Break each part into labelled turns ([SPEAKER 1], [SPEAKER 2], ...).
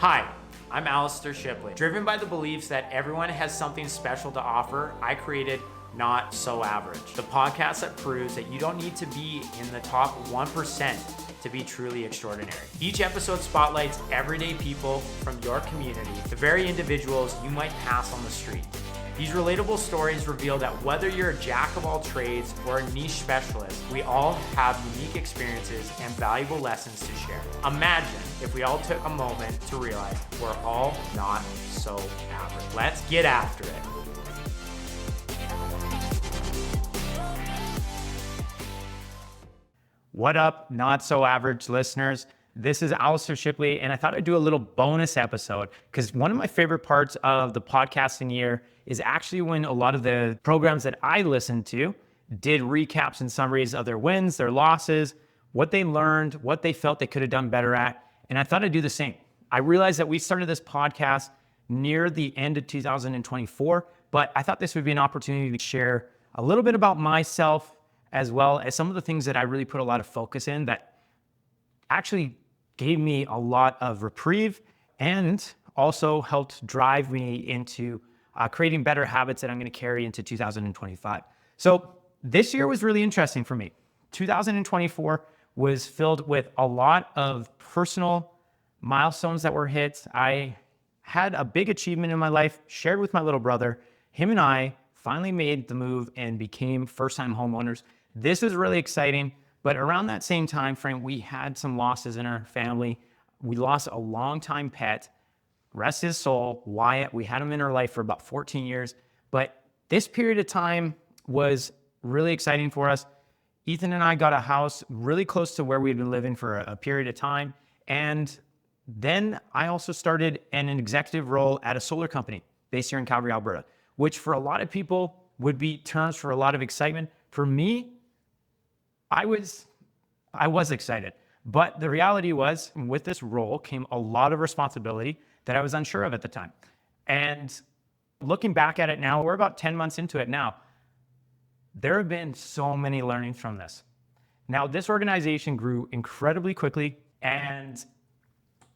[SPEAKER 1] Hi, I'm Alistair Shipley. Driven by the beliefs that everyone has something special to offer, I created Not So Average, the podcast that proves that you don't need to be in the top 1% to be truly extraordinary. Each episode spotlights everyday people from your community, the very individuals you might pass on the street. These relatable stories reveal that whether you're a jack of all trades or a niche specialist, we all have unique experiences and valuable lessons to share. Imagine if we all took a moment to realize we're all not so average. Let's get after it. What up, Not So Average listeners? This is Alistair Shipley, and I thought I'd do a little bonus episode because one of my favorite parts of the podcasting year is actually when a lot of the programs that I listened to did recaps and summaries of their wins, their losses, what they learned, what they felt they could have done better at. And I thought I'd do the same. I realized that we started this podcast near the end of 2024, but I thought this would be an opportunity to share a little bit about myself as well as some of the things that I really put a lot of focus in that actually gave me a lot of reprieve and also helped drive me into creating better habits that I'm going to carry into 2025. So this year was really interesting for me. 2024 was filled with a lot of personal milestones that were hit. I had a big achievement in my life, shared with my little brother. Him and I finally made the move and became first-time homeowners. This is really exciting. But around that same time frame, we had some losses in our family. We lost a longtime pet, rest his soul, Wyatt. We had him in our life for about 14 years. But this period of time was really exciting for us. Ethan and I got a house really close to where we'd been living for a period of time. And then I also started in an executive role at a solar company based here in Calgary, Alberta, which for a lot of people would be terms for a lot of excitement. For me, I was excited, but the reality was with this role came a lot of responsibility that I was unsure of at the time. And looking back at it now, we're about 10 months into it now. There have been so many learnings from this. Now, this organization grew incredibly quickly, and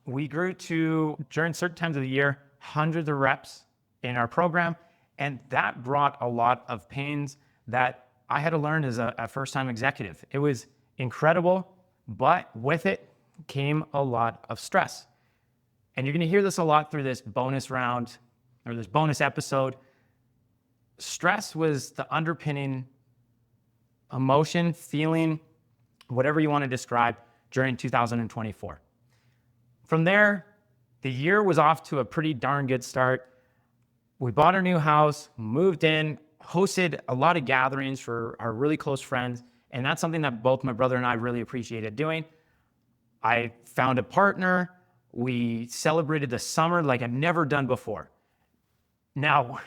[SPEAKER 1] we grew to, during certain times of the year, hundreds of reps in our program, and that brought a lot of pains that I had to learn as a first-time executive. It was incredible, but with it came a lot of stress. And you're going to hear this a lot through this bonus round or this bonus episode. Stress was the underpinning emotion, feeling, whatever you want to describe during 2024. From there, the year was off to a pretty darn good start. We bought our new house, moved in, hosted a lot of gatherings for our really close friends. And that's something that both my brother and I really appreciated doing. I found a partner. We celebrated the summer like I've never done before. Now,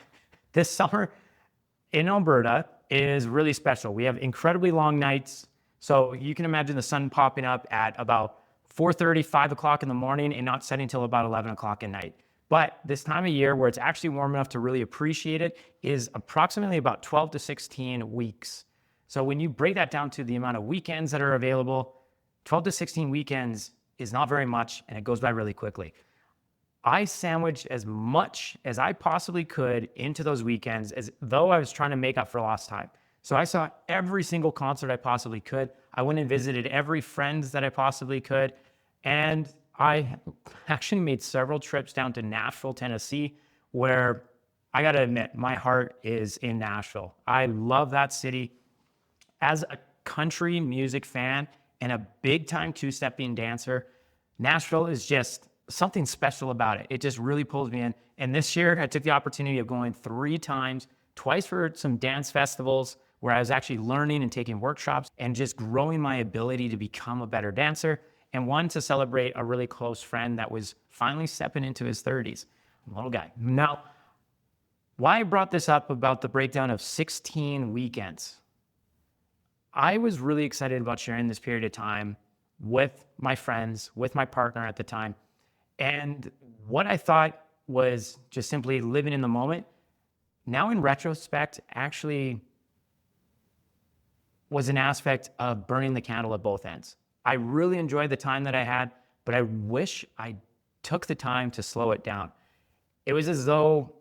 [SPEAKER 1] this summer in Alberta is really special. We have incredibly long nights. So you can imagine the sun popping up at about 4:30, 5 o'clock in the morning and not setting until about 11 o'clock at night. But this time of year where it's actually warm enough to really appreciate it is approximately about 12 to 16 weeks. So when you break that down to the amount of weekends that are available, 12 to 16 weekends is not very much, and it goes by really quickly. I sandwiched as much as I possibly could into those weekends as though I was trying to make up for lost time. So I saw every single concert I possibly could. I went and visited every friend that I possibly could. And I actually made several trips down to Nashville, Tennessee, where I got to admit, my heart is in Nashville. I love that city. As a country music fan and a big-time two-stepping dancer, Nashville is just something special about it. It just really pulls me in. And this year, I took the opportunity of going 3 times, twice for some dance festivals where I was actually learning and taking workshops and just growing my ability to become a better dancer, and one to celebrate a really close friend that was finally stepping into his 30s, a little guy. Now, why I brought this up about the breakdown of 16 weekends, I was really excited about sharing this period of time with my friends, with my partner at the time. And what I thought was just simply living in the moment, now in retrospect, actually was an aspect of burning the candle at both ends. I really enjoyed the time that I had, but I wish I took the time to slow it down. It was as though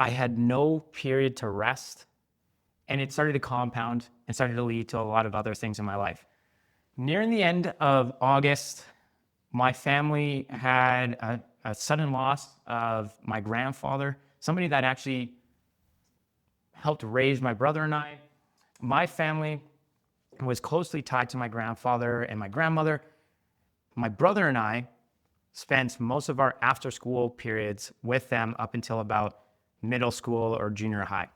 [SPEAKER 1] I had no period to rest, and it started to compound and started to lead to a lot of other things in my life. Nearing the end of August, my family had a sudden loss of my grandfather, somebody that actually helped raise my brother and I. My family was closely tied to my grandfather and my grandmother. My brother and I spent most of our after school periods with them up until about middle school or junior high.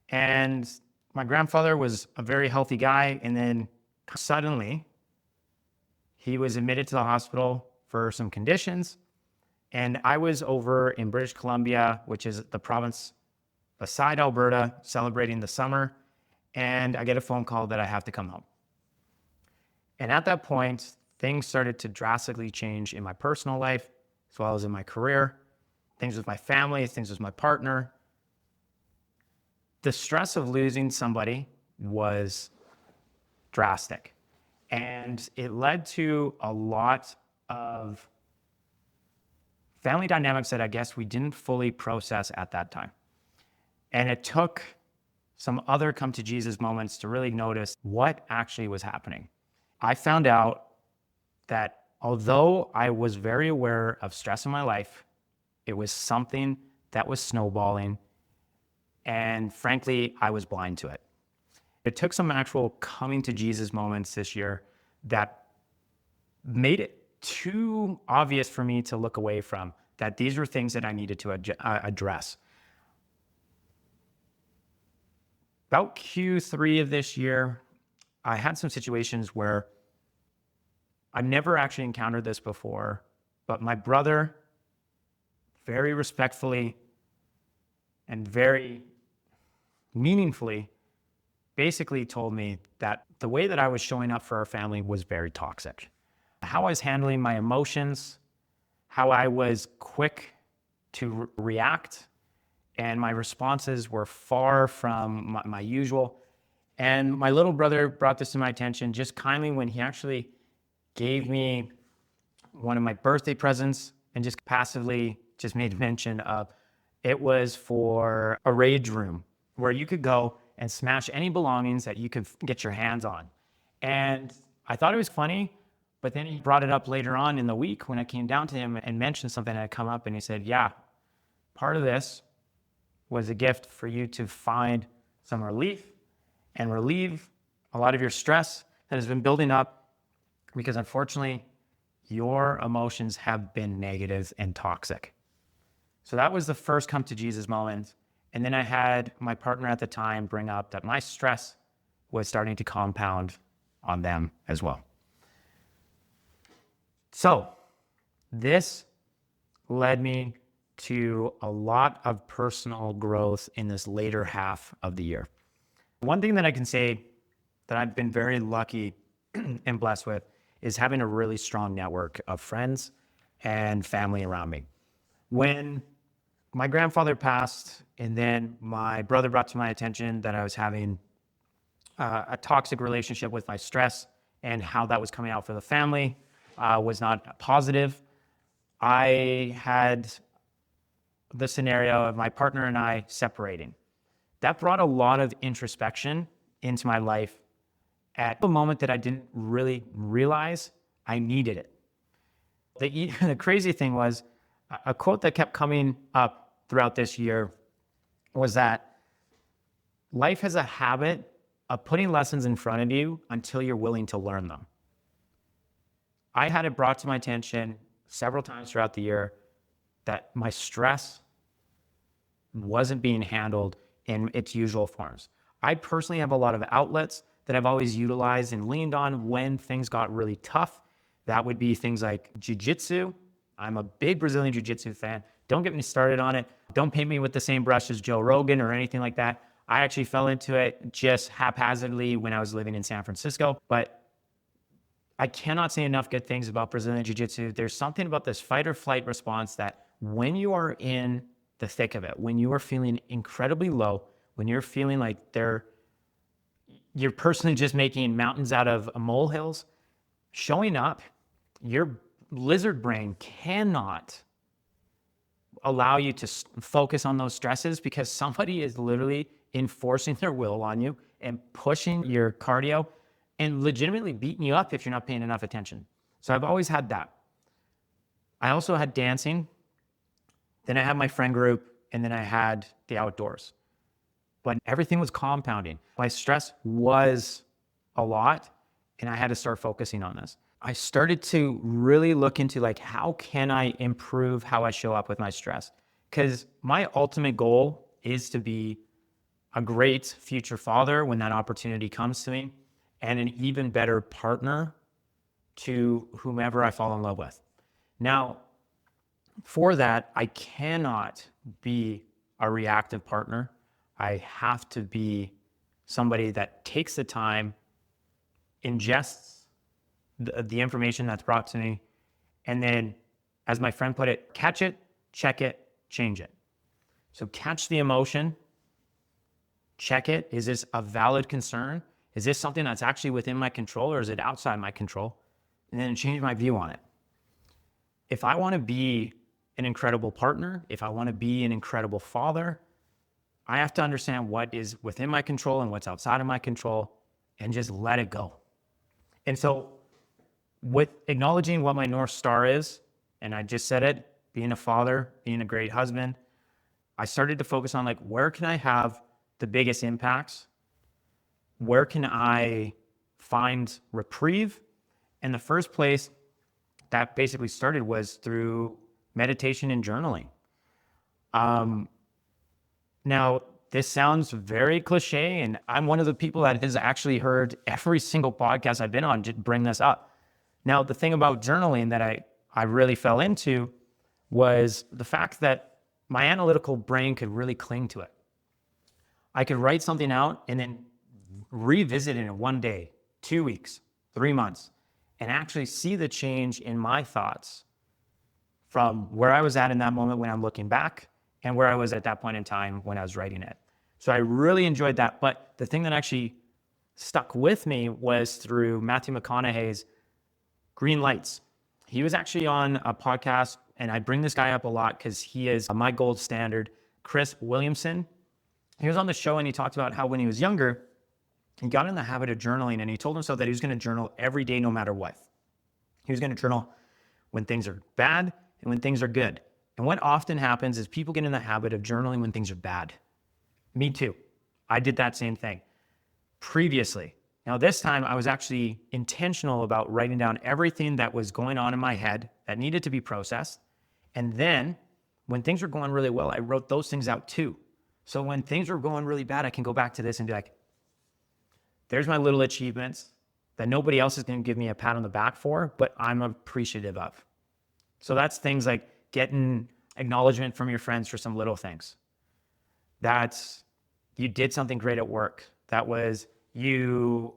[SPEAKER 1] And my grandfather was a very healthy guy. And then suddenly he was admitted to the hospital for some conditions. And I was over in British Columbia, which is the province beside Alberta, celebrating the summer. And I get a phone call that I have to come home. And at that point, things started to drastically change in my personal life, as well as in my career, things with my family, things with my partner. The stress of losing somebody was drastic. And it led to a lot of family dynamics that I guess we didn't fully process at that time. And it took some other come to Jesus moments to really notice what actually was happening. I found out that although I was very aware of stress in my life, it was something that was snowballing. And frankly, I was blind to it. It took some actual coming to Jesus moments this year that made it too obvious for me to look away from, that these were things that I needed to address. About Q3 of this year, I had some situations where I've never actually encountered this before, but my brother very respectfully and very meaningfully basically told me that the way that I was showing up for our family was very toxic. How I was handling my emotions, how I was quick to react, and my responses were far from my usual. And my little brother brought this to my attention just kindly when he actually gave me one of my birthday presents and just passively just made mention of it was for a rage room where you could go and smash any belongings that you could get your hands on. And I thought it was funny, but then he brought it up later on in the week when I came down to him and mentioned something that had come up, and he said, yeah, part of this was a gift for you to find some relief and relieve a lot of your stress that has been building up, because unfortunately, your emotions have been negative and toxic. So that was the first come to Jesus moment. And then I had my partner at the time bring up that my stress was starting to compound on them as well. So this led me to a lot of personal growth in this later half of the year. One thing that I can say that I've been very lucky and blessed with is having a really strong network of friends and family around me. When my grandfather passed, and then my brother brought to my attention that I was having a toxic relationship with my stress, and how that was coming out for the family was not positive. I had the scenario of my partner and I separating. That brought a lot of introspection into my life at a moment that I didn't really realize I needed it. The crazy thing was, a quote that kept coming up throughout this year was that life has a habit of putting lessons in front of you until you're willing to learn them. I had it brought to my attention several times throughout the year that my stress wasn't being handled in its usual forms. I personally have a lot of outlets that I've always utilized and leaned on when things got really tough. That would be things like jiu-jitsu. I'm a big Brazilian jiu-jitsu fan. Don't get me started on it. Don't paint me with the same brush as Joe Rogan or anything like that. I actually fell into it just haphazardly when I was living in San Francisco, but I cannot say enough good things about Brazilian jiu-jitsu. There's something about this fight or flight response that when you are in the thick of it, when you are feeling incredibly low, when you're feeling like you're personally just making mountains out of molehills, showing up, your lizard brain cannot allow you to focus on those stresses because somebody is literally enforcing their will on you and pushing your cardio and legitimately beating you up if you're not paying enough attention. So I've always had that. I also had dancing. Then I had my friend group, and then I had the outdoors. But everything was compounding. My stress was a lot, and I had to start focusing on this. I started to really look into like, how can I improve how I show up with my stress? Because my ultimate goal is to be a great future father when that opportunity comes to me, and an even better partner to whomever I fall in love with. Now, for that, I cannot be a reactive partner. I have to be somebody that takes the time, ingests the information that's brought to me, and then, as my friend put it, catch it, check it, change it. So catch the emotion, check it. Is this a valid concern? Is this something that's actually within my control, or is it outside my control? And then change my view on it. If I want to be an incredible partner, if I want to be an incredible father, I have to understand what is within my control and what's outside of my control, and just let it go. And so with acknowledging what my North Star is, and I just said it, being a father, being a great husband, I started to focus on like, where can I have the biggest impacts? Where can I find reprieve? And the first place that basically started was through meditation and journaling. Now, this sounds very cliche, and I'm one of the people that has actually heard every single podcast I've been on just bring this up. Now, the thing about journaling that I really fell into was the fact that my analytical brain could really cling to it. I could write something out and then revisit it in 1 day, 2 weeks, 3 months, and actually see the change in my thoughts from where I was at in that moment when I'm looking back and where I was at that point in time when I was writing it. So I really enjoyed that. But the thing that actually stuck with me was through Matthew McConaughey's Green Lights. He was actually on a podcast, and I bring this guy up a lot because he is my gold standard, Chris Williamson. He was on the show and he talked about how when he was younger, he got in the habit of journaling, and he told himself that he was going to journal every day no matter what. He was going to journal when things are bad and when things are good. And what often happens is people get in the habit of journaling when things are bad. Me too. I did that same thing previously. Now, this time I was actually intentional about writing down everything that was going on in my head that needed to be processed. And then when things were going really well, I wrote those things out too. So when things were going really bad, I can go back to this and be like, there's my little achievements that nobody else is going to give me a pat on the back for, but I'm appreciative of. So that's things like getting acknowledgement from your friends for some little things. That's you did something great at work. That was you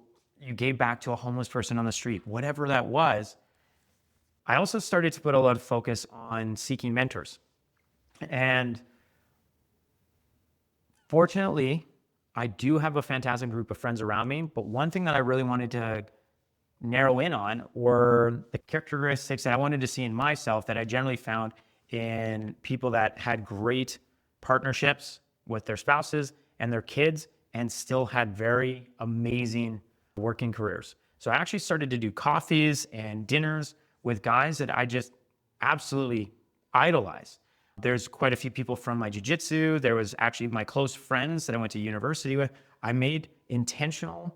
[SPEAKER 1] gave back to a homeless person on the street, whatever that was. I also started to put a lot of focus on seeking mentors. And fortunately, I do have a fantastic group of friends around me, but one thing that I really wanted to narrow in on were the characteristics that I wanted to see in myself that I generally found in people that had great partnerships with their spouses and their kids and still had very amazing working careers. So I actually started to do coffees and dinners with guys that I just absolutely idolize. There's quite a few people from my jiu-jitsu. There was actually my close friends that I went to university with. I made intentional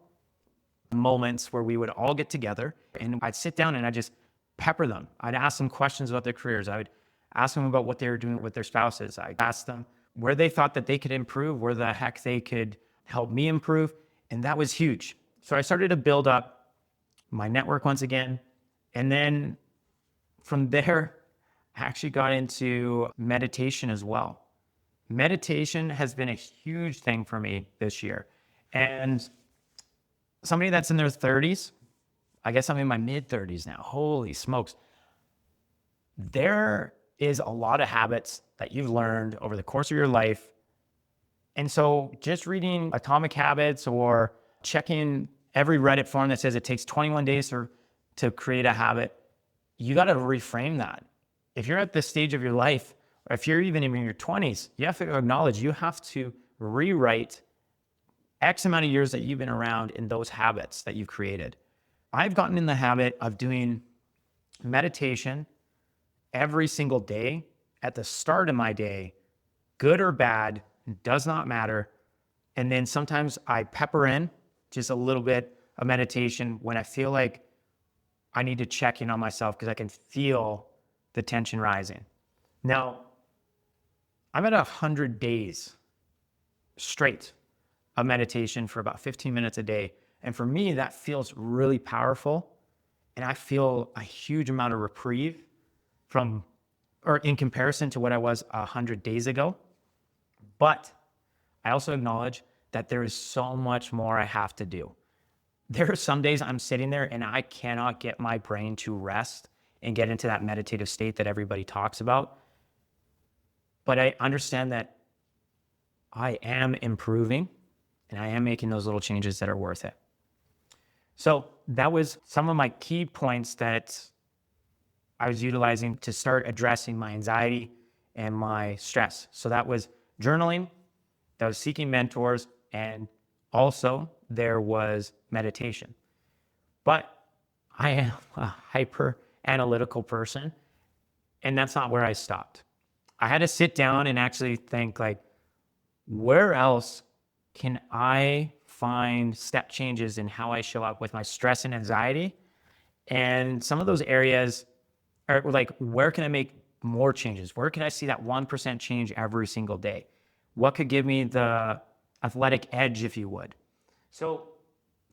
[SPEAKER 1] moments where we would all get together and I'd sit down and I'd just pepper them. I'd ask them questions about their careers. I would ask them about what they were doing with their spouses. I'd ask them where they thought that they could improve, where the heck they could help me improve. And that was huge. So I started to build up my network once again. And then from there, I actually got into meditation as well. Meditation has been a huge thing for me this year. And somebody that's in their 30s, I guess I'm in my mid 30s now. Holy smokes. There is a lot of habits that you've learned over the course of your life. And so just reading Atomic Habits or checking every Reddit forum that says it takes 21 days to create a habit, you got to reframe that. If you're at this stage of your life, or if you're even in your 20s, you have to acknowledge you have to rewrite X amount of years that you've been around in those habits that you've created. I've gotten in the habit of doing meditation every single day at the start of my day, good or bad, does not matter. And then sometimes I pepper in just a little bit of meditation when I feel like I need to check in on myself because I can feel the tension rising. Now, I'm at 100 days straight of meditation for about 15 minutes a day. And for me, that feels really powerful. And I feel a huge amount of reprieve in comparison to what I was 100 days ago. But I also acknowledge that there is so much more I have to do. There are some days I'm sitting there and I cannot get my brain to rest and get into that meditative state that everybody talks about. But I understand that I am improving and I am making those little changes that are worth it. So that was some of my key points that I was utilizing to start addressing my anxiety and my stress. So that was journaling, that was seeking mentors, and also there was meditation. But I am a hyper analytical person, and that's not where I stopped. I had to sit down and actually think, like, where else can I find step changes in how I show up with my stress and anxiety? And some of those areas are like, where can I make more changes? Where can I see that 1% change every single day? What could give me the athletic edge, if you would? So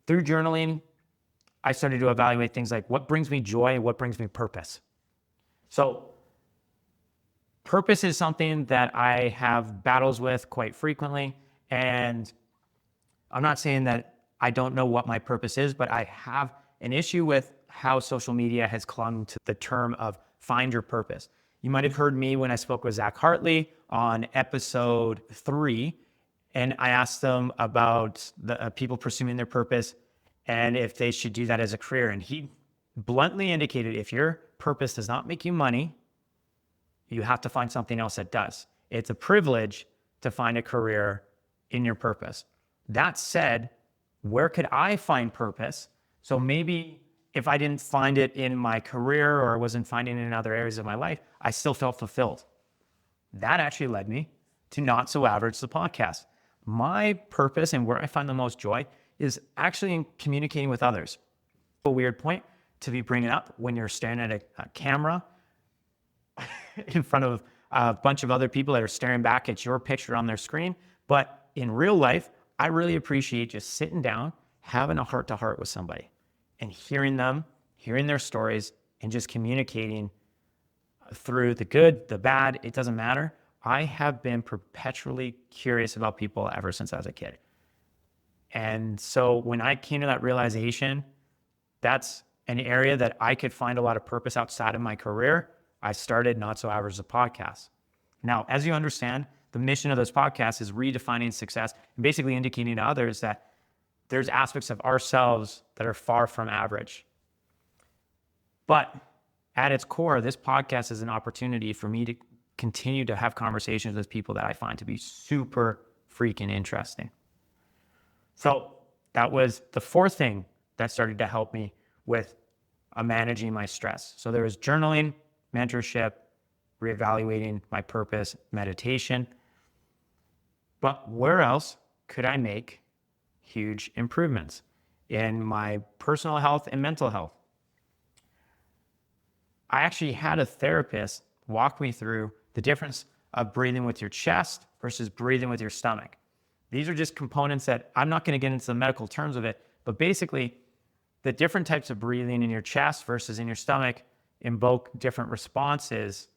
[SPEAKER 1] through journaling, I started to evaluate things like what brings me joy and what brings me purpose. So purpose is something that I have battles with quite frequently. And I'm not saying that I don't know what my purpose is, but I have an issue with how social media has clung to the term of find your purpose. You might have heard me when I spoke with Zach Hartley on episode 3, and I asked them about the people pursuing their purpose and if they should do that as a career. And he bluntly indicated, if your purpose does not make you money, you have to find something else that does. It's a privilege to find a career in your purpose. That said, where could I find purpose? So maybe if I didn't find it in my career or I wasn't finding it in other areas of my life, I still felt fulfilled. That actually led me to Not So Average, the podcast. My purpose and where I find the most joy is actually in communicating with others. A weird point to be bringing up when you're staring at a camera in front of a bunch of other people that are staring back at your picture on their screen. But in real life, I really appreciate just sitting down, having a heart-to-heart with somebody and hearing them, hearing their stories, and just communicating through the good, the bad, it doesn't matter. I have been perpetually curious about people ever since I was a kid. And so when I came to that realization, that's an area that I could find a lot of purpose outside of my career. I started Not So Average, the podcast. Now, as you understand, the mission of this podcast is redefining success and basically indicating to others that there's aspects of ourselves that are far from average. But at its core, this podcast is an opportunity for me to continue to have conversations with people that I find to be super freaking interesting. So that was the fourth thing that started to help me with managing my stress. So there was journaling, mentorship, reevaluating my purpose, meditation. But where else could I make huge improvements in my personal health and mental health? I actually had a therapist walk me through the difference of breathing with your chest versus breathing with your stomach. These are just components that I'm not going to get into the medical terms of it, but basically the different types of breathing in your chest versus in your stomach invoke different responses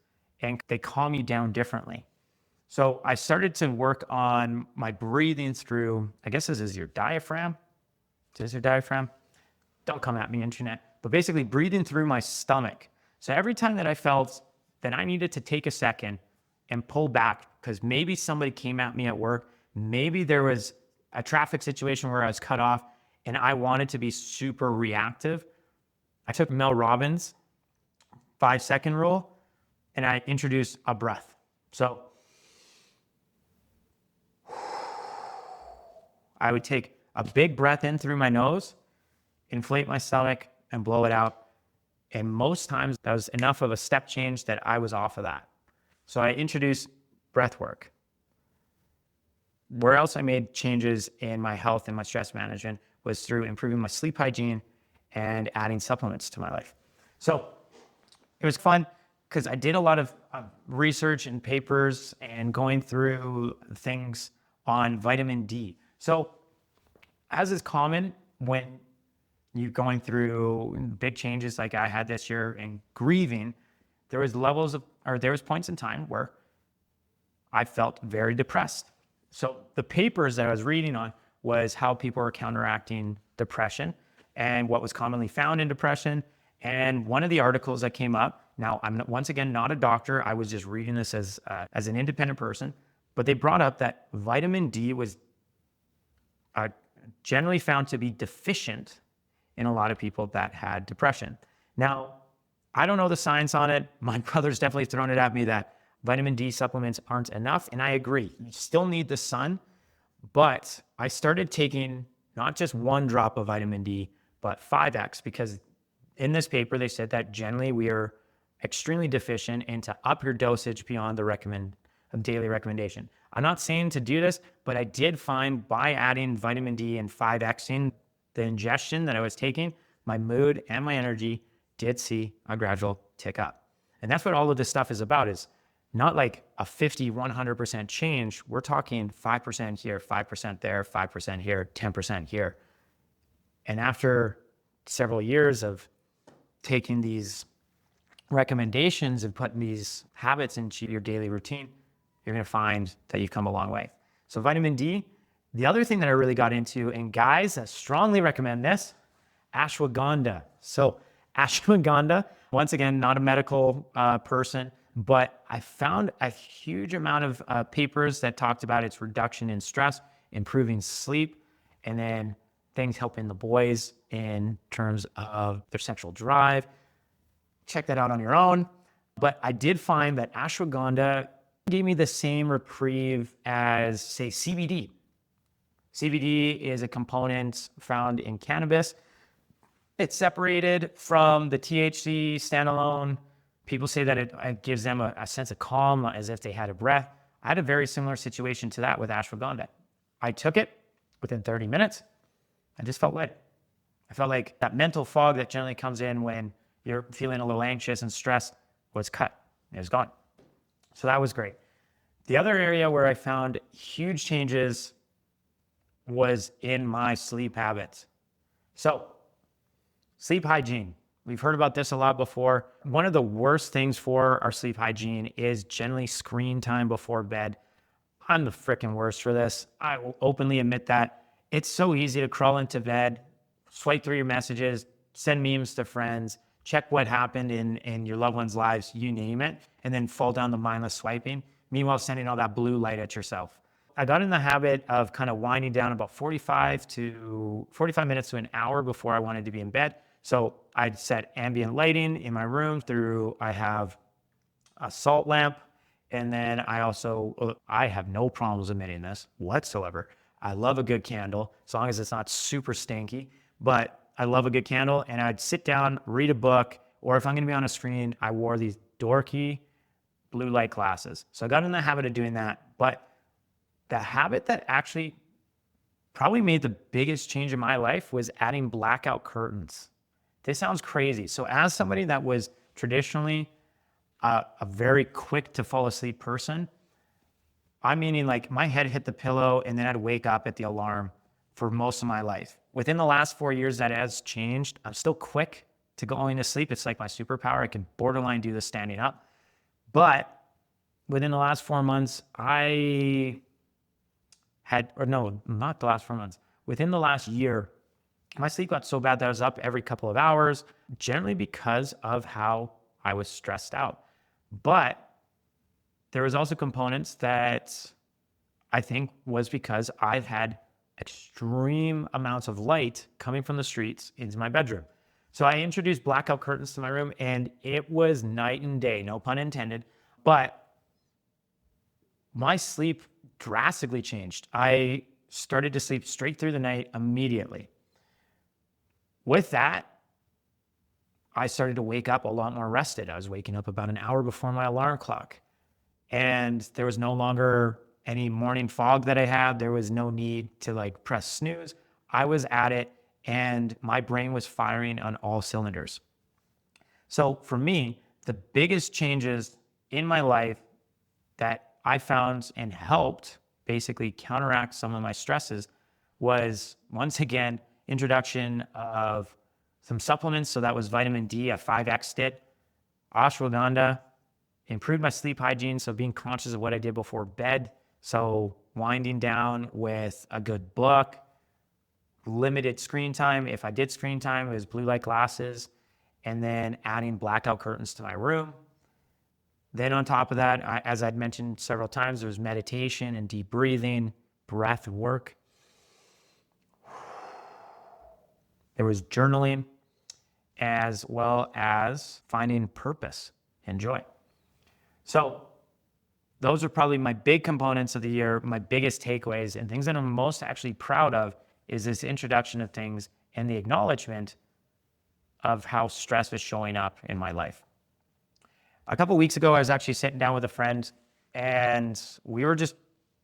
[SPEAKER 1] and they calm you down differently. So I started to work on my breathing through, I guess this is your diaphragm. Is this your diaphragm? Don't come at me, internet. But basically breathing through my stomach. So every time that I felt that I needed to take a second and pull back because maybe somebody came at me at work, maybe there was a traffic situation where I was cut off and I wanted to be super reactive, I took Mel Robbins' 5-second rule, and I introduced a breath. So I would take a big breath in through my nose, inflate my stomach, and blow it out. And most times that was enough of a step change that I was off of that. So I introduced breath work. Where else I made changes in my health and my stress management was through improving my sleep hygiene and adding supplements to my life. So it was fun because I did a lot of research and papers and going through things on vitamin D. So as is common when you're going through big changes like I had this year and grieving, there was points in time where I felt very depressed. So the papers that I was reading on was how people were counteracting depression and what was commonly found in depression. And one of the articles that came up, now I'm once again not a doctor, I was just reading this as an independent person, but they brought up that vitamin D was generally found to be deficient in a lot of people that had depression. Now, I don't know the science on it. My brother's definitely thrown it at me that vitamin D supplements aren't enough, and I agree. You still need the sun, but I started taking not just 1 drop of vitamin D, but 5x, because in this paper, they said that generally we are extremely deficient, and to up your dosage beyond the daily recommendation. I'm not saying to do this, but I did find by adding vitamin D and 5xing the ingestion that I was taking, my mood and my energy did see a gradual tick up. And that's what all of this stuff is about, is not like a 50, 100% change. We're talking 5% here, 5% there, 5% here, 10% here. And after several years of taking these recommendations and putting these habits into your daily routine, you're going to find that you've come a long way. So vitamin D, the other thing that I really got into, and guys, I strongly recommend this, ashwagandha. So ashwagandha, once again, not a medical person, but I found a huge amount of papers that talked about its reduction in stress, improving sleep, and then things helping the boys in terms of their sexual drive. Check that out on your own. But I did find that ashwagandha gave me the same reprieve as, say, CBD. CBD is a component found in cannabis. It's separated from the THC standalone. People say that it gives them a sense of calm, as if they had a breath. I had a very similar situation to that with ashwagandha. I took it within 30 minutes. I just felt light. I felt like that mental fog that generally comes in when you're feeling a little anxious and stressed was cut. It was gone. So that was great. The other area where I found huge changes was in my sleep habits. So sleep hygiene. We've heard about this a lot before. One of the worst things for our sleep hygiene is generally screen time before bed. I'm the freaking worst for this. I will openly admit that. It's so easy to crawl into bed, swipe through your messages, send memes to friends, check what happened in your loved ones' lives, you name it, and then fall down the mindless swiping, meanwhile sending all that blue light at yourself. I got in the habit of kind of winding down about 45 minutes to an hour before I wanted to be in bed. So I'd set ambient lighting in my room I have a salt lamp. And then I have no problems admitting this whatsoever. I love a good candle, as long as it's not super stinky, but I love a good candle. And I'd sit down, read a book, or if I'm going to be on a screen, I wore these dorky blue light glasses. So I got in the habit of doing that. But the habit that actually probably made the biggest change in my life was adding blackout curtains. This sounds crazy. So as somebody that was traditionally a very quick to fall asleep person, I'm meaning like my head hit the pillow and then I'd wake up at the alarm for most of my life. Within the last 4 years, that has changed. I'm still quick to going to sleep. It's like my superpower. I can borderline do this standing up. But within the last 4 months, within the last year, my sleep got so bad that I was up every couple of hours, generally because of how I was stressed out. But there was also components that I think was because I've had extreme amounts of light coming from the streets into my bedroom. So I introduced blackout curtains to my room, and it was night and day, no pun intended, but my sleep drastically changed. I started to sleep straight through the night immediately. With that, I started to wake up a lot more rested. I was waking up about an hour before my alarm clock, and there was no longer any morning fog that I had. There was no need to like press snooze. I was at it, and my brain was firing on all cylinders. So for me, the biggest changes in my life that I found and helped basically counteract some of my stresses was, once again, introduction of some supplements. So that was vitamin D, a 5x it, ashwagandha, improved my sleep hygiene. So being conscious of what I did before bed. So winding down with a good book, limited screen time. If I did screen time, it was blue light glasses, and then adding blackout curtains to my room. Then on top of that, as I'd mentioned several times, there was meditation and deep breathing, breath work. There was journaling, as well as finding purpose and joy. So those are probably my big components of the year, my biggest takeaways, and things that I'm most actually proud of is this introduction of things and the acknowledgement of how stress was showing up in my life. A couple of weeks ago, I was actually sitting down with a friend, and we were just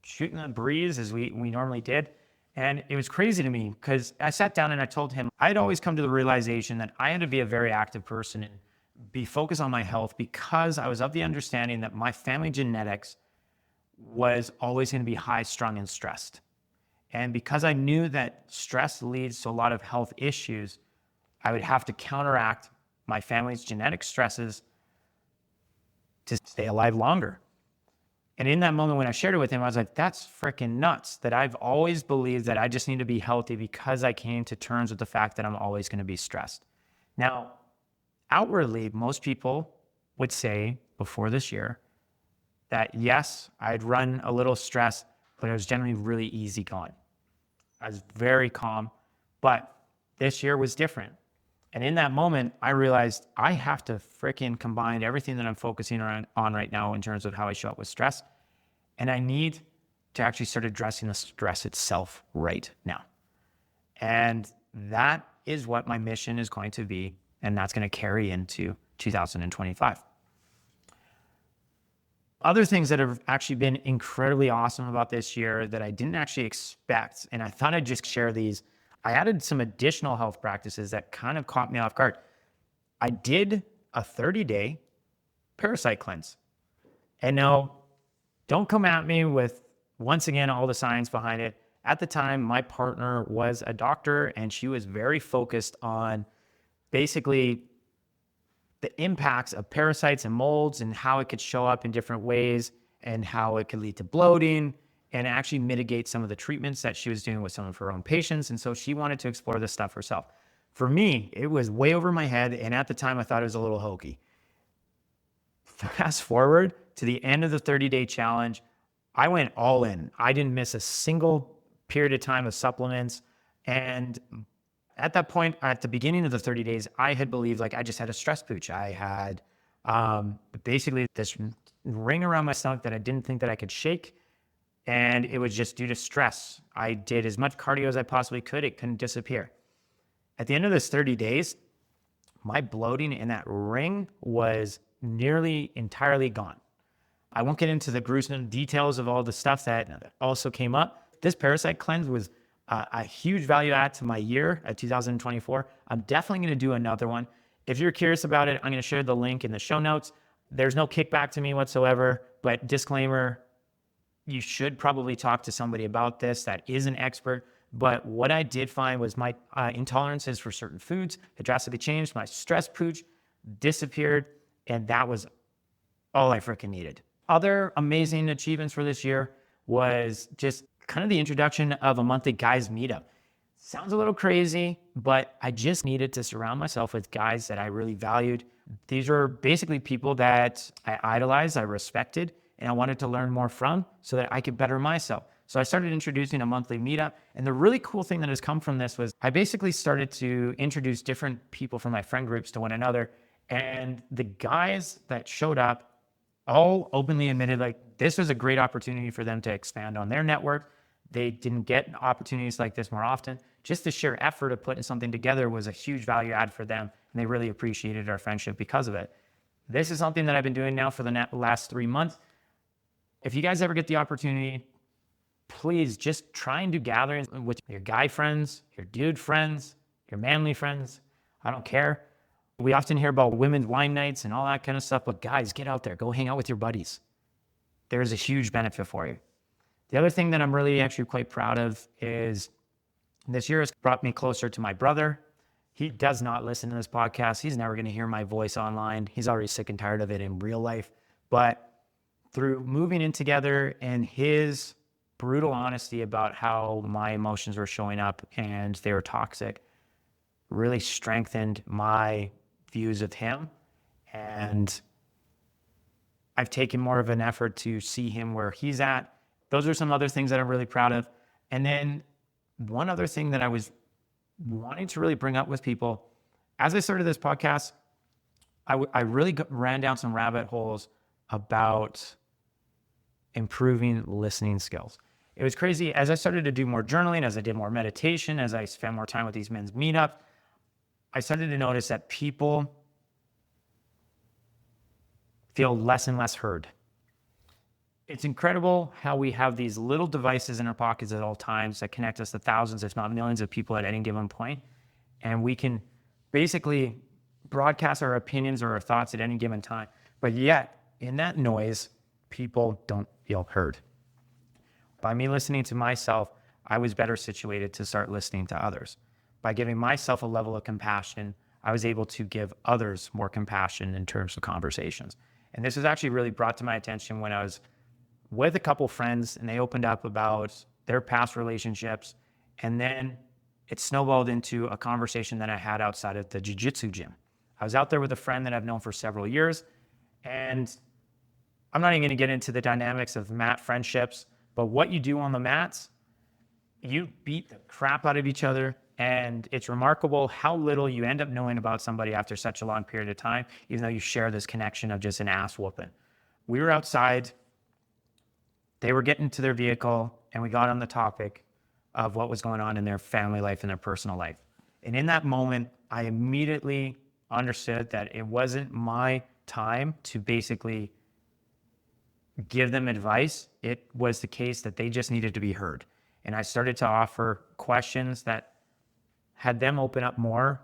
[SPEAKER 1] shooting the breeze as we normally did. And it was crazy to me because I sat down and I told him I'd always come to the realization that I had to be a very active person and be focused on my health because I was of the understanding that my family genetics was always going to be high strung and stressed. And because I knew that stress leads to a lot of health issues, I would have to counteract my family's genetic stresses to stay alive longer. And in that moment when I shared it with him, I was like, that's freaking nuts that I've always believed that I just need to be healthy because I came to terms with the fact that I'm always going to be stressed. Now, outwardly, most people would say before this year that yes, I'd run a little stressed, but it was generally really easy going. I was very calm, but this year was different. And in that moment, I realized I have to freaking combine everything that I'm focusing on right now in terms of how I show up with stress. And I need to actually start addressing the stress itself right now. And that is what my mission is going to be. And that's going to carry into 2025. Other things that have actually been incredibly awesome about this year that I didn't actually expect, and I thought I'd just share these. I added some additional health practices that kind of caught me off guard. I did a 30-day parasite cleanse. And now, don't come at me with, once again, all the science behind it. At the time, my partner was a doctor, and she was very focused on basically the impacts of parasites and molds and how it could show up in different ways and how it could lead to bloating and actually mitigate some of the treatments that she was doing with some of her own patients. And so she wanted to explore this stuff herself. For me, it was way over my head. And at the time, I thought it was a little hokey. Fast forward to the end of the 30-day challenge, I went all in. I didn't miss a single period of time of supplements. And at that point, at the beginning of the 30 days, I had believed like I just had a stress pooch. I had basically this ring around my stomach that I didn't think that I could shake. And it was just due to stress. I did as much cardio as I possibly could. It couldn't disappear. At the end of this 30 days, my bloating in that ring was nearly entirely gone. I won't get into the gruesome details of all the stuff that also came up. This parasite cleanse was a huge value add to my year at 2024. I'm definitely going to do another one. If you're curious about it, I'm going to share the link in the show notes. There's no kickback to me whatsoever, but disclaimer, you should probably talk to somebody about this that is an expert. But what I did find was my intolerances for certain foods had drastically changed. My stress pooch disappeared, and that was all I freaking needed. Other amazing achievements for this year was just kind of the introduction of a monthly guys meetup. Sounds a little crazy, but I just needed to surround myself with guys that I really valued. These were basically people that I idolized, I respected, and I wanted to learn more from so that I could better myself. So I started introducing a monthly meetup. And the really cool thing that has come from this was I basically started to introduce different people from my friend groups to one another. And the guys that showed up all openly admitted like this was a great opportunity for them to expand on their network. They didn't get opportunities like this more often. Just the sheer effort of putting something together was a huge value add for them. And they really appreciated our friendship because of it. This is something that I've been doing now for the last 3 months. If you guys ever get the opportunity, please just try and do gatherings with your guy friends, your dude friends, your manly friends. I don't care. We often hear about women's wine nights and all that kind of stuff, but guys, get out there, go hang out with your buddies. There's a huge benefit for you. The other thing that I'm really actually quite proud of is this year has brought me closer to my brother. He does not listen to this podcast. He's never going to hear my voice online. He's already sick and tired of it in real life. But through moving in together and his brutal honesty about how my emotions were showing up and they were toxic, really strengthened my views of him. And I've taken more of an effort to see him where he's at. Those are some other things that I'm really proud of. And then one other thing that I was wanting to really bring up with people, as I started this podcast, I really ran down some rabbit holes about improving listening skills. It was crazy. As I started to do more journaling, as I did more meditation, as I spent more time with these men's meetups, I started to notice that people feel less and less heard. It's incredible how we have these little devices in our pockets at all times that connect us to thousands, if not millions of people at any given point. And we can basically broadcast our opinions or our thoughts at any given time. But yet, in that noise, people don't feel heard. By me listening to myself, I was better situated to start listening to others. By giving myself a level of compassion, I was able to give others more compassion in terms of conversations. And this was actually really brought to my attention when I was with a couple friends and they opened up about their past relationships. And then it snowballed into a conversation that I had outside of the jiu-jitsu gym. I was out there with a friend that I've known for several years. And I'm not even going to get into the dynamics of mat friendships, but what you do on the mats, you beat the crap out of each other. And it's remarkable how little you end up knowing about somebody after such a long period of time, even though you share this connection of just an ass whooping. We were outside. They were getting to their vehicle, and we got on the topic of what was going on in their family life and their personal life. And in that moment, I immediately understood that it wasn't my time to basically give them advice. It was the case that they just needed to be heard. And I started to offer questions that had them open up more.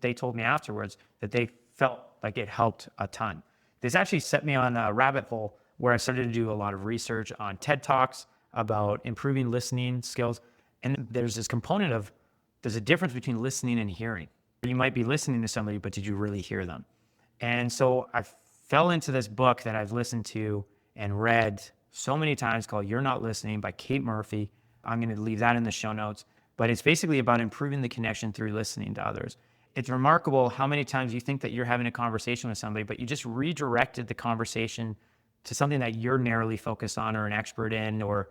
[SPEAKER 1] They told me afterwards that they felt like it helped a ton. This actually set me on a rabbit hole where I started to do a lot of research on TED Talks about improving listening skills. And there's this component of, there's a difference between listening and hearing. You might be listening to somebody, but did you really hear them? And so I fell into this book that I've listened to and read so many times called You're Not Listening by Kate Murphy. I'm going to leave that in the show notes. But it's basically about improving the connection through listening to others. It's remarkable how many times you think that you're having a conversation with somebody, but you just redirected the conversation to something that you're narrowly focused on or an expert in or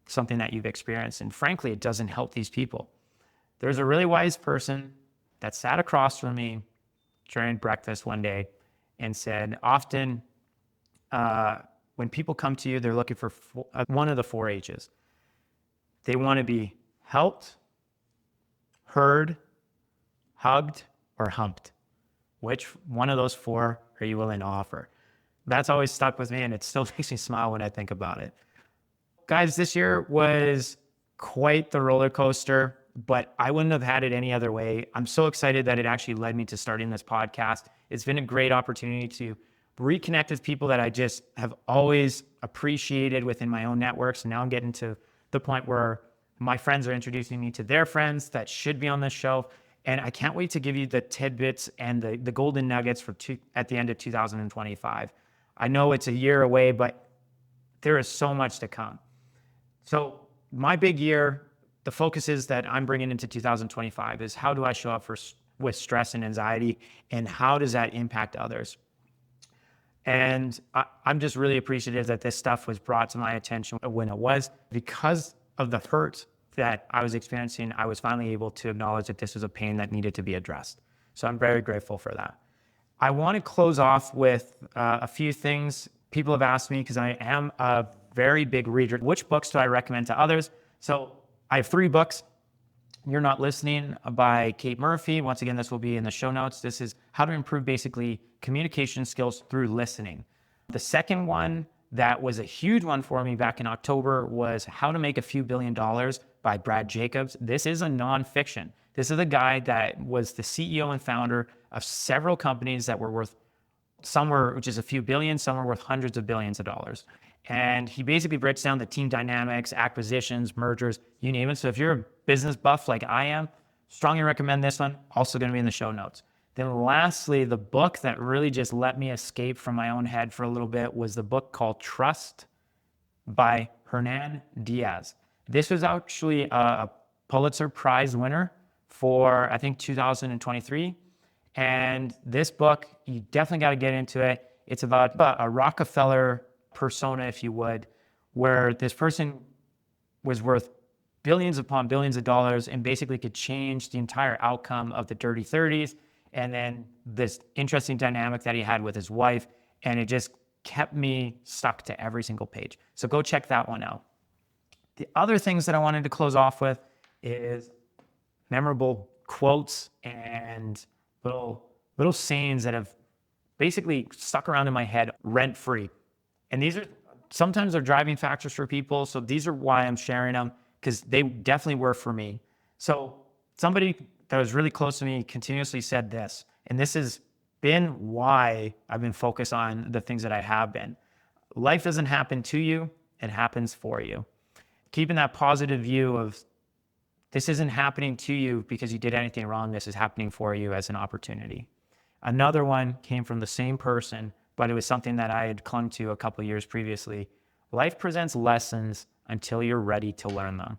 [SPEAKER 1] something that you've experienced. And frankly, it doesn't help these people. There's a really wise person that sat across from me during breakfast one day and said, often when people come to you, they're looking for one of the 4 H's. They want to be helped, heard, hugged, or humped. Which one of those 4 are you willing to offer? That's always stuck with me, and it still makes me smile when I think about it. Guys, this year was quite the roller coaster, but I wouldn't have had it any other way. I'm so excited that it actually led me to starting this podcast. It's been a great opportunity to reconnect with people that I just have always appreciated within my own networks. And now I'm getting to the point where my friends are introducing me to their friends that should be on this show. And I can't wait to give you the tidbits and the golden nuggets at the end of 2025. I know it's a year away, but there is so much to come. So my big year, the focuses that I'm bringing into 2025 is how do I show up with stress and anxiety, and how does that impact others? And I'm just really appreciative that this stuff was brought to my attention when it was. Because of the hurt that I was experiencing, I was finally able to acknowledge that this was a pain that needed to be addressed. So I'm very grateful for that. I want to close off with a few things people have asked me, because I am a very big reader. Which books do I recommend to others? So I have 3 books. You're Not Listening by Kate Murphy. Once again, this will be in the show notes. This is how to improve basically communication skills through listening. The second one that was a huge one for me back in October was How to Make a Few $Billion by Brad Jacobs. This is a nonfiction. This is a guy that was the CEO and founder of several companies that were worth, some were just a few billion, some were worth hundreds of billions of dollars. And he basically breaks down the team dynamics, acquisitions, mergers, you name it. So if you're a business buff like I am, strongly recommend this one. Also going to be in the show notes. Then lastly, the book that really just let me escape from my own head for a little bit was the book called Trust by Hernan Diaz. This was actually a Pulitzer Prize winner for, I think, 2023. And this book, you definitely got to get into it. It's about a Rockefeller persona, if you would, where this person was worth billions upon billions of dollars and basically could change the entire outcome of the dirty 30s. And then this interesting dynamic that he had with his wife. And it just kept me stuck to every single page. So go check that one out. The other things that I wanted to close off with is memorable quotes and little sayings that have basically stuck around in my head rent free. And these are sometimes they're driving factors for people. So these are why I'm sharing them, because they definitely were for me. So somebody that was really close to me continuously said this, and this has been why I've been focused on the things that I have been. Life doesn't happen to you, it happens for you. Keeping that positive view of this isn't happening to you because you did anything wrong. This is happening for you as an opportunity. Another one came from the same person, but it was something that I had clung to a couple of years previously. Life presents lessons until you're ready to learn them.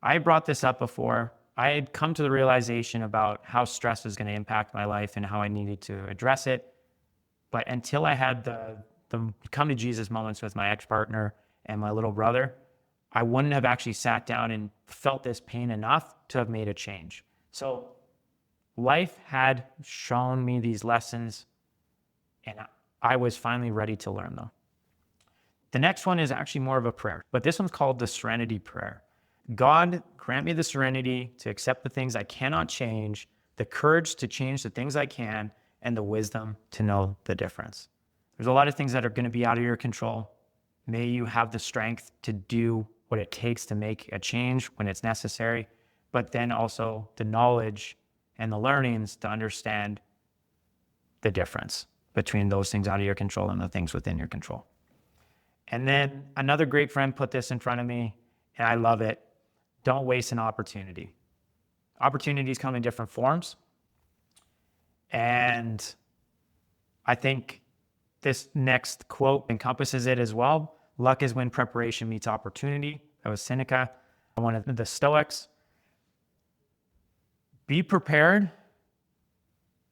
[SPEAKER 1] I brought this up before. I had come to the realization about how stress was going to impact my life and how I needed to address it. But until I had the come to Jesus moments with my ex-partner and my little brother, I wouldn't have actually sat down and felt this pain enough to have made a change. So life had shown me these lessons, and I was finally ready to learn them. The next one is actually more of a prayer, but this one's called the Serenity Prayer. God, grant me the serenity to accept the things I cannot change, the courage to change the things I can, and the wisdom to know the difference. There's a lot of things that are going to be out of your control. May you have the strength to do what it takes to make a change when it's necessary, but then also the knowledge and the learnings to understand the difference between those things out of your control and the things within your control. And then another great friend put this in front of me, and I love it. Don't waste an opportunity. Opportunities come in different forms. And I think this next quote encompasses it as well. Luck is when preparation meets opportunity. That was Seneca, one of the Stoics. Be prepared.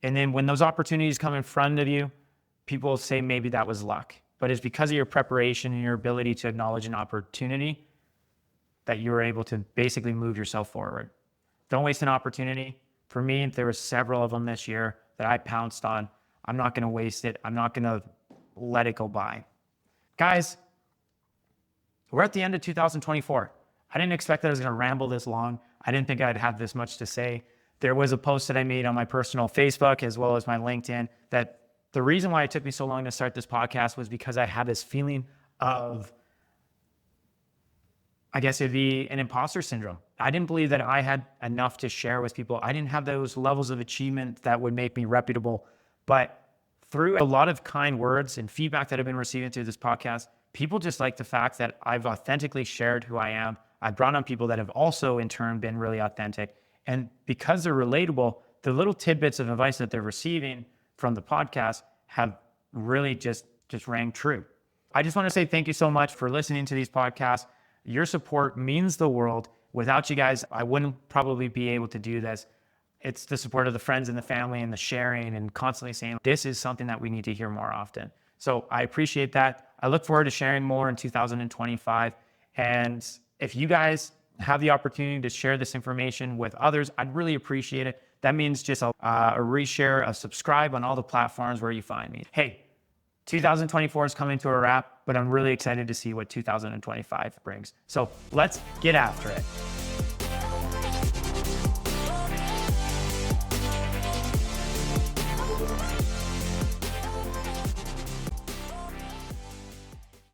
[SPEAKER 1] And then when those opportunities come in front of you, people say maybe that was luck. But it's because of your preparation and your ability to acknowledge an opportunity that you were able to basically move yourself forward. Don't waste an opportunity. For me, there were several of them this year that I pounced on. I'm not going to waste it. I'm not going to let it go by. Guys, we're at the end of 2024. I didn't expect that I was going to ramble this long. I didn't think I'd have this much to say. There was a post that I made on my personal Facebook as well as my LinkedIn that the reason why it took me so long to start this podcast was because I had this feeling of, I guess it'd be an imposter syndrome. I didn't believe that I had enough to share with people. I didn't have those levels of achievement that would make me reputable. But through a lot of kind words and feedback that I've been receiving through this podcast, people just like the fact that I've authentically shared who I am. I've brought on people that have also in turn been really authentic. And because they're relatable, the little tidbits of advice that they're receiving from the podcast have really just rang true. I just want to say thank you so much for listening to these podcasts. Your support means the world. Without you guys, I wouldn't probably be able to do this. It's the support of the friends and the family and the sharing and constantly saying, this is something that we need to hear more often. So I appreciate that. I look forward to sharing more in 2025. And if you guys have the opportunity to share this information with others, I'd really appreciate it. That means just a reshare, a subscribe on all the platforms where you find me. Hey, 2024 is coming to a wrap, but I'm really excited to see what 2025 brings. So let's get after it.